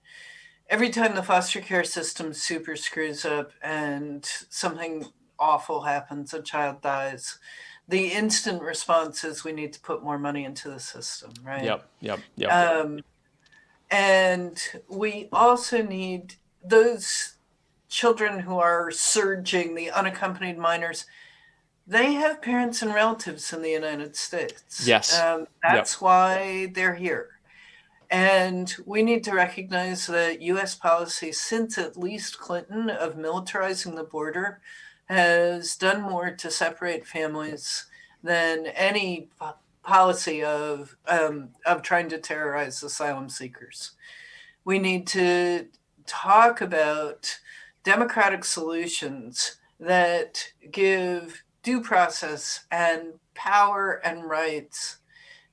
Every time the foster care system super screws up and something awful happens, a child dies, the instant response is we need to put more money into the system, right? Yep. And we also need those children who are surging, the unaccompanied minors. They have parents and relatives in the United States. Yes. That's why they're here. And we need to recognize that U.S. policy since at least Clinton of militarizing the border has done more to separate families than any policy of trying to terrorize asylum seekers. We need to talk about democratic solutions that give due process and power and rights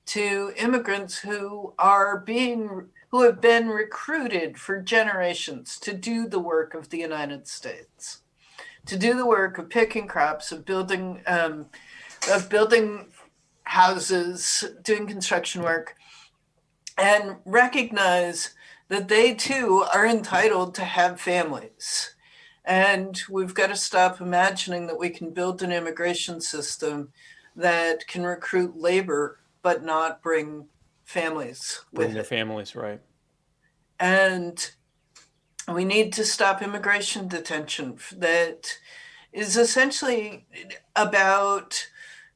to immigrants who have been recruited for generations to do the work of the United States, to do the work of picking crops, of building houses, doing construction work, and recognize that they too are entitled to have families. And we've got to stop imagining that we can build an immigration system that can recruit labor but not bring families with Bring their families, right. And we need to stop immigration detention that is essentially about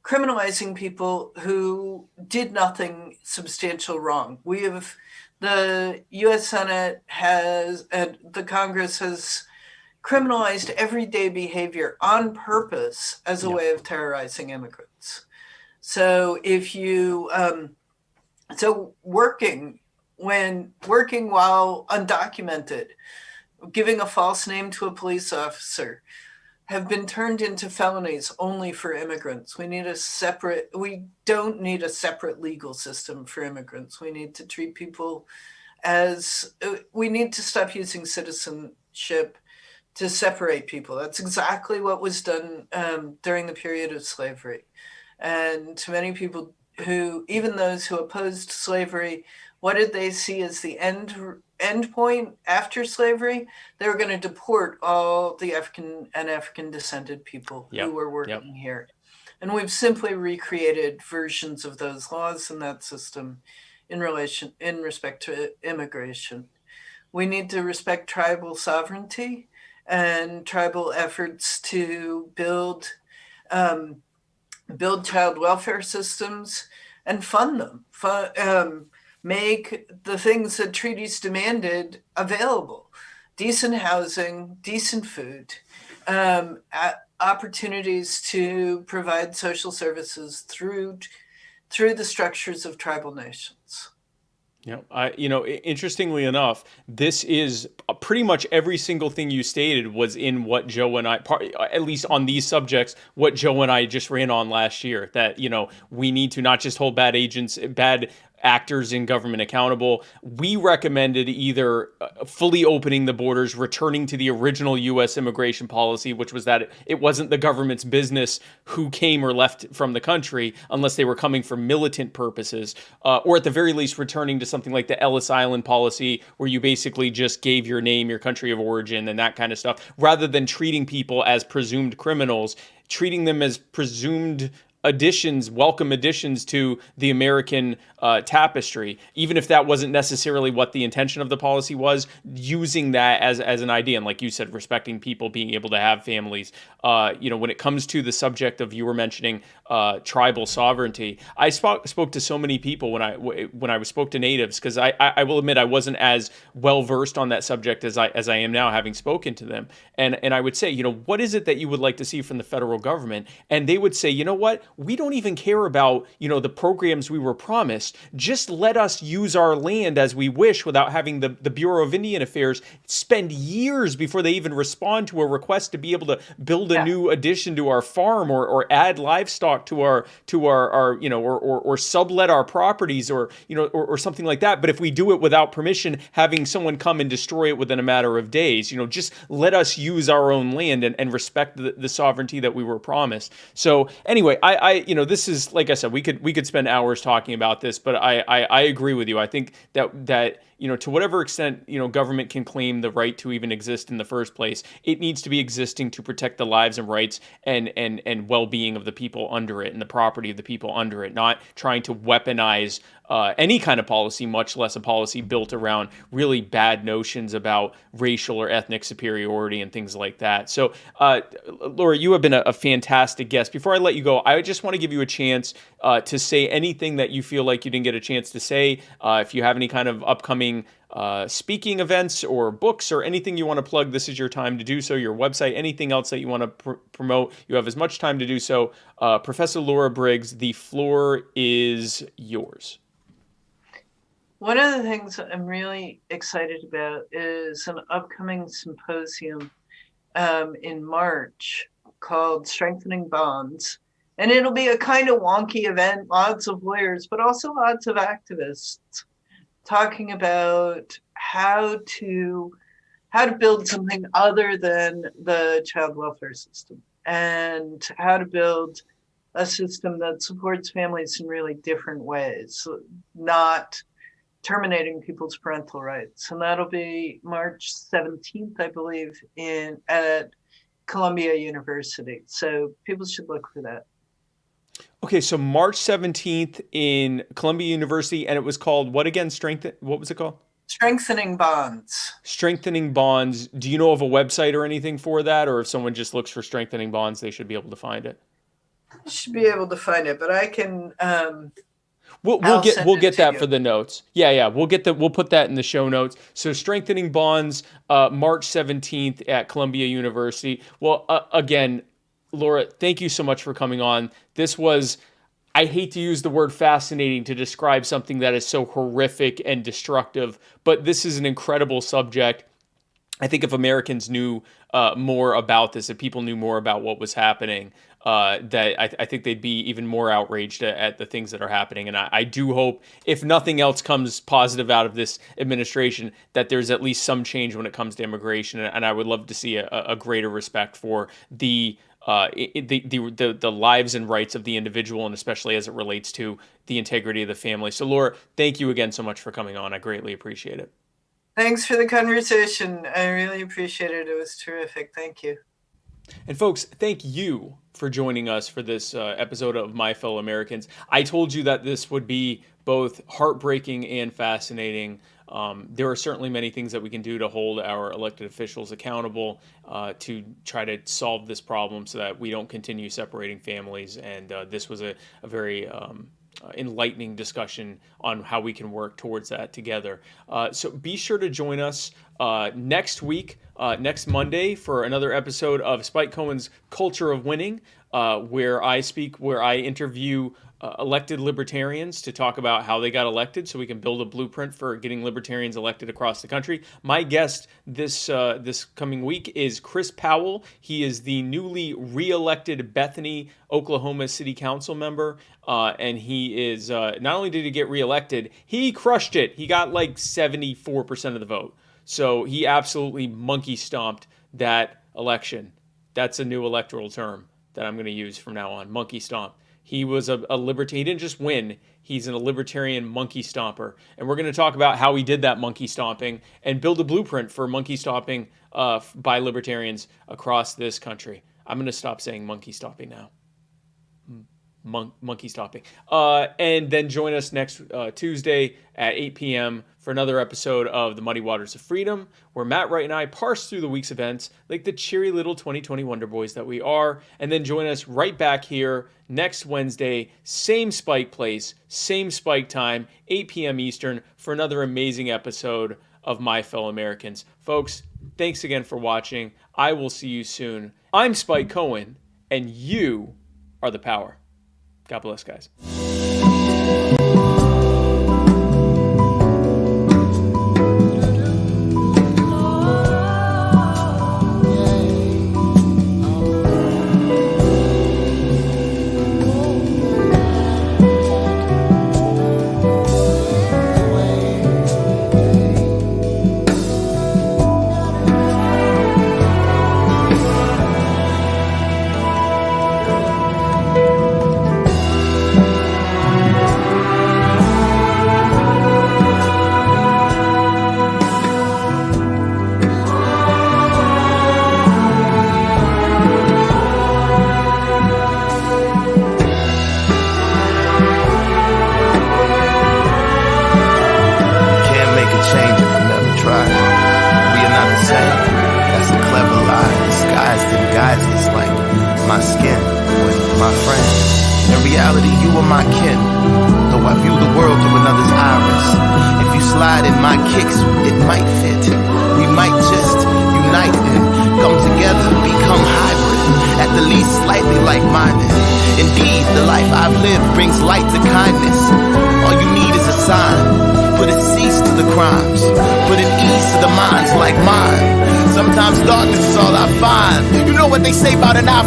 criminalizing people who did nothing substantial wrong. The U.S. Senate and the Congress has criminalized everyday behavior on purpose as a way of terrorizing immigrants. So if you, working when working while undocumented, giving a false name to a police officer, have been turned into felonies only for immigrants. We don't need a separate legal system for immigrants. We need to treat people we need to stop using citizenship to separate people. That's exactly what was done during the period of slavery. And to many people even those who opposed slavery, what did they see as the end point after slavery? They were going to deport all the African descended people who were working here. And we've simply recreated versions of those laws and that system in respect to immigration. We need to respect tribal sovereignty and tribal efforts to build child welfare systems and fund them. Make the things that treaties demanded available: decent housing, decent food, opportunities to provide social services through the structures of tribal nations. Interestingly enough, this is pretty much every single thing you stated was in what Joe and I, at least on these subjects, what Joe and I just ran on last year. That, we need to not just hold bad actors in government accountable. We recommended either fully opening the borders, returning to the original U.S. immigration policy, which was that it wasn't the government's business who came or left from the country unless they were coming for militant purposes, or at the very least returning to something like the Ellis Island policy, where you basically just gave your name, your country of origin, and that kind of stuff, rather than treating people as presumed criminals, treating them as presumed welcome additions to the American tapestry, even if that wasn't necessarily what the intention of the policy was, using that as an idea. And like you said, respecting people being able to have families. When it comes to the subject of, you were mentioning tribal sovereignty, I spoke to so many people when I spoke to natives, because I will admit I wasn't as well versed on that subject as I am now, having spoken to them. And I would say, what is it that you would like to see from the federal government? And they would say, you know what? We don't even care about, the programs we were promised. Just let us use our land as we wish without having the Bureau of Indian Affairs spend years before they even respond to a request to be able to build a new addition to our farm or add livestock to our or sublet our properties or something like that. But if we do it without permission, having someone come and destroy it within a matter of days, just let us use our own land and respect the sovereignty that we were promised. So anyway, this is, like I said, we could spend hours talking about this, but I agree with you. I think that to whatever extent, government can claim the right to even exist in the first place, it needs to be existing to protect the lives and rights and well-being of the people under it and the property of the people under it, not trying to weaponize any kind of policy, much less a policy built around really bad notions about racial or ethnic superiority and things like that. So, Laura, you have been a fantastic guest. Before I let you go, I just want to give you a chance to say anything that you feel like you didn't get a chance to say. If you have any kind of upcoming speaking events or books or anything you want to plug, this is your time to do so. Your website, anything else that you want to promote, you have as much time to do so. Professor Laura Briggs, the floor is yours. One of the things that I'm really excited about is an upcoming symposium in March called Strengthening Bonds. And it'll be a kind of wonky event, lots of lawyers, but also lots of activists talking about how to build something other than the child welfare system and how to build a system that supports families in really different ways, not terminating people's parental rights. And that'll be March 17th, I believe, at Columbia University. So people should look for that. Okay, so March 17th in Columbia University, and it was called what again? What was it called? Strengthening Bonds. Strengthening Bonds. Do you know of a website or anything for that? Or if someone just looks for Strengthening Bonds, they should be able to find it? Should be able to find it, but I can... We'll get that for the notes. Yeah. We'll put that in the show notes. So Strengthening Bonds, March 17th at Columbia University. Well, again, Laura, thank you so much for coming on. This was I hate to use the word fascinating to describe something that is so horrific and destructive, but this is an incredible subject. I think if Americans knew more about this, if people knew more about what was happening, that I think they'd be even more outraged at the things that are happening. And I do hope, if nothing else comes positive out of this administration, that there's at least some change when it comes to immigration. And I would love to see a greater respect for the lives and rights of the individual, and especially as it relates to the integrity of the family. So, Laura, thank you again so much for coming on. I greatly appreciate it. Thanks for the conversation. I really appreciate it. It was terrific. Thank you. And folks, thank you for joining us for this episode of My Fellow Americans. I told you that this would be both heartbreaking and fascinating. There are certainly many things that we can do to hold our elected officials accountable to try to solve this problem so that we don't continue separating families. And this was a very enlightening discussion on how we can work towards that together. So be sure to join us next week, next Monday, for another episode of Spike Cohen's Culture of Winning, where I interview elected libertarians to talk about how they got elected so we can build a blueprint for getting libertarians elected across the country. My guest this coming week is Chris Powell. He is the newly re-elected Bethany, Oklahoma City Council member, and he is not only did he get re-elected, he crushed it. He got like 74% of the vote. So he absolutely monkey stomped that election. That's a new electoral term that I'm going to use from now on, monkey stomp. He was a libertarian. He didn't just win. He's a libertarian monkey stomper. And we're going to talk about how he did that monkey stomping and build a blueprint for monkey stomping by libertarians across this country. I'm going to stop saying monkey stomping now. Monkey stomping. And then join us next Tuesday at 8 p.m. for another episode of The Muddy Waters of Freedom, where Matt Wright and I parse through the week's events like the cheery little 2020 Wonder Boys that we are. And then join us right back here next Wednesday, same Spike place, same Spike time, 8 p.m. Eastern, for another amazing episode of My Fellow Americans. Folks, thanks again for watching. I will see you soon. I'm Spike Cohen, and you are the power. God bless, guys.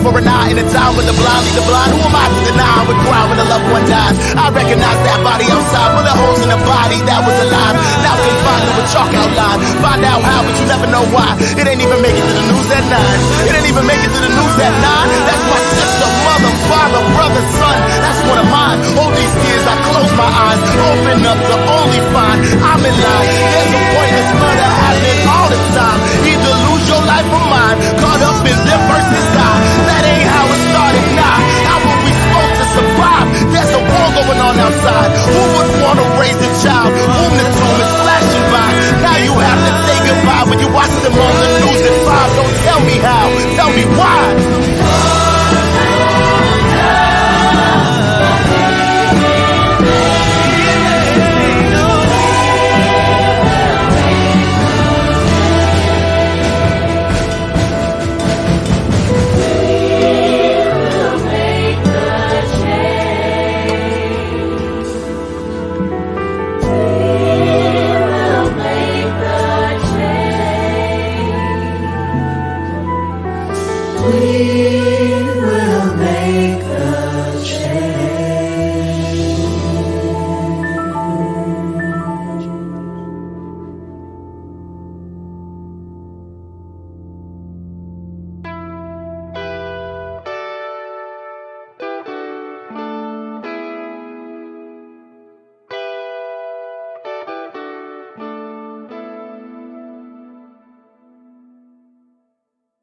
For an eye in a time when the blind lead the blind. Who am I to deny? I would cry when a loved one dies. I recognize that body outside, bullet holes in the body that was alive. Now confined to a chalk outline. Find out how, but you never know why. It ain't even make it to the news at 9. It ain't even make it to the news at 9. That's my sister, mother, father, brother, son. That's one of mine. All these years I close my eyes, open up to only find I'm in line. There's a pointless murder happening all the time. Either lose your life or mine.